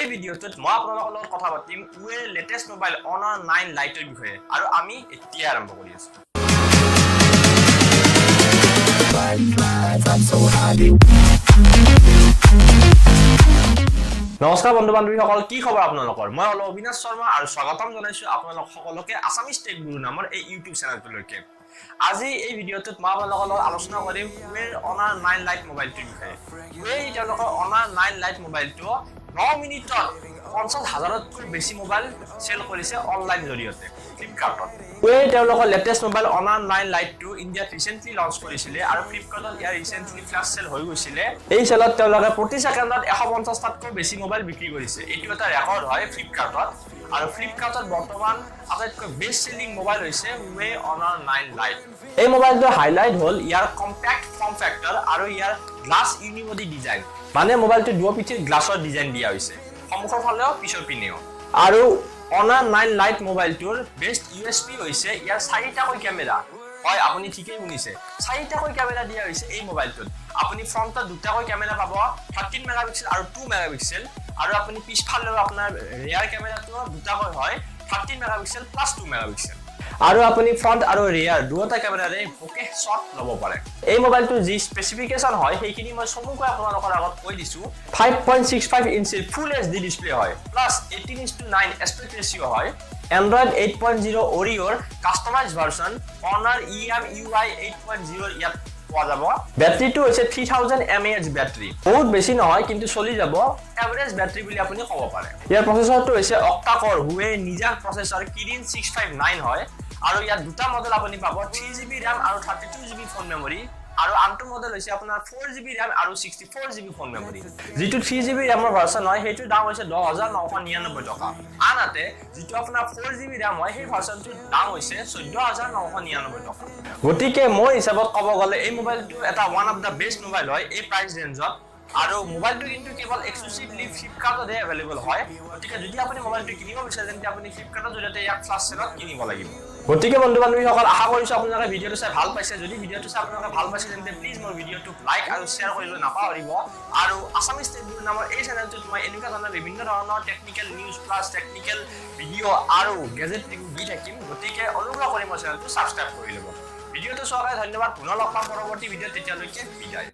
এই ভিডিওটোত মই আপোনালোকৰ লগত কথা পাতিম ওৱে লেটেষ্ট মোবাইল Honor 9 Lite ৰ বিষয়ে আৰু আমি এতিয়া আৰম্ভ কৰি আছো। নমস্কাৰ বন্ধু বান্ধৱীসকল, কি খবৰ আপোনালোকৰ? মই অবিনাশ শৰ্মা আৰু স্বাগতম জনাইছো আপোনালোক সকলোকে আসামিজ টেক গুৰু নামৰ এই ইউটিউব চেনেলটোলৈকে। আজি এই ভিডিওটোত মই আপোনালোকৰ লগত আলোচনা কৰিম ওৱেৰ Honor 9 Lite মোবাইলটোৰ বিষয়ে। ওৱে তেওঁলোকৰ Honor 9 Lite মোবাইলটো 9 মিনিটত 50,000তকৈ বেছি মোবাইল সেল কৰিছে অনলাইন জৰিয়তে ফ্লিপকাৰ্টত। ওৱে তেওঁলোকৰ লেটেষ্ট মোবাইল Honor 9 Lite টো ইণ্ডিয়াত ৰিসেন্টলি লঞ্চ কৰিছিলে আৰু ফ্লিপকাৰ্টত ইয়াৰ ৰিসেন্টলি ফ্লাশ সেল হৈ গৈছিলে। এই সেলত তেওঁলোকে প্ৰতি সেকেণ্ডত 150টাতকৈ বেছি মোবাইল বিক্ৰী কৰিছে। এইটো এটা ৰেকৰ্ড হয় ফ্লিপকাৰ্টত। আৰু ফ্লিপকাৰ্টত বৰ্তমান আটাইতকৈ বেষ্ট সেলিং মোবাইল হৈছে ওৱে Honor 9 Lite। এই মোবাইলটোৰ হাইলাইট হ'ল ইয়াৰ কম্পেক্ট ফৰ্ম ফেক্টৰ আৰু ইয়াৰ গ্লাছ ইউনিবডি ডিজাইন। মানে মোবাইলটো দুও পিঠিত গ্লাছৰ ডিজাইন দিয়া হৈছে, সন্মুখৰ ফালেও পিছৰ পিনেও। আৰু Honor 9 Lite মোবাইলটোৰ বেষ্ট ইউএসপি হৈছে ইয়াৰ 4টাকৈ কেমেৰা। হয়, আপুনি ঠিকই শুনিছে, 4টাকৈ কেমেৰা দিয়া হৈছে এই মোবাইলটোত। আপুনি ফ্ৰণ্টত দুটাকৈ কেমেৰা পাব, 13 মেগাপিক্সেল আৰু 2 মেগাপিক্সেল, আৰু আপুনি পিছফালেও আপোনাৰ ৰিয়াৰ কেমেৰাটো দুটাকৈ হয়, 13 মেগাপিক্সেল প্লাস 2 মেগাপিক্সেল। আৰু আপুনি ফ্ৰণ্ট আৰু ৰিয়াৰ দুটা কেমেৰাৰে ওকে শ্বট ল'ব পাৰে। এই মোবাইলটোৰ যি স্পেচিফিকেশন হয় সেইখিনি মই চমুকৈ আপোনালোকৰ আগত কৈ দিছো। 5.65 ইঞ্চিৰ ফুল এইচডি ডিসপ্লে হয়, প্লাস 18:9 এস্পেক্ট ৰেশিও হয়। Android 8.0 Oreo customize version Honor EMUI 8.0 ইয়াত পোৱা যাব। ব্যাটাৰীটো হৈছে 3000 mAh ব্যাটাৰী, বহুত বেছি নহয় কিন্তু চলি যাব, এভাৰেজ ব্যাটাৰী বুলি আপুনি ক'ব পাৰে। ইয়াৰ প্ৰচেছৰটো হৈছে অক্টা-কোৰ ওৱে নিজা প্ৰচেছৰ Kirin 659 হয়। আৰু ইয়াত দুটা মডেল আপুনি পাব, 3GB RAM আৰু 32GB ফোন মেমৰি। আৰু আনটো মডেল হৈছে আপোনাৰ 4GB RAM আৰু 64GB ফোন মেমৰি। যেটো 3GB RAM ৰ ভাৰ্সন হয় হেইটোৰ দাম হৈছে 10,999 টকা। আনহাতে যেটো আপোনাৰ 4GB RAM হয় সেই ভাৰ্সনটোৰ দাম হৈছে 14,999 টকা। গতিকে মই হিচাপত ক'ব গ'লে এই মোবাইলটো এটা one of the best mobile হয় এই প্ৰাইস ৰেঞ্জত। আৰু মোবাইলটো কিন্তু কেৱল এক্সক্লুসিভলি ফ্লিপকাৰ্টতে এভেইলেবল হয়। গতিকে যদি আপুনি মোবাইলটো কিনিব বিচাৰে তেন্তে আপুনি ফ্লিপকাৰ্টৰ জৰিয়তে ইয়াক ফ্লাশ সেলত কিনিব লাগিব। গতিকে বন্ধু বান্ধৱীসকল, আশা কৰিছো আপোনালোকে ভিডিওটো চাই ভাল পাইছে। যদি ভিডিওটো চাই আপোনালোকে ভাল পাইছে তেন্তে প্লিজ মোৰ ভিডিওটোক লাইক আৰু শ্বেয়াৰ কৰিবলৈ নাপাহৰিব। আৰু আসামিজ টেক গুৰু নামৰ এই চেনেলটোত মই এনেকুৱা ধৰণৰ বিভিন্ন ধৰণৰ technical news plus technical video আৰু গেজেট ৰিভিউ দি থাকিম। গতিকে অনুগ্ৰহ কৰি মোৰ চেনেলটো সাবস্ক্ৰাইব কৰি ল'ব। ভিডিওটো চোৱাৰ কাৰণে ধন্যবাদ। পুনৰ লগ পাম পৰৱৰ্তী ভিডিঅ'ত, তেতিয়ালৈকে বিদায়।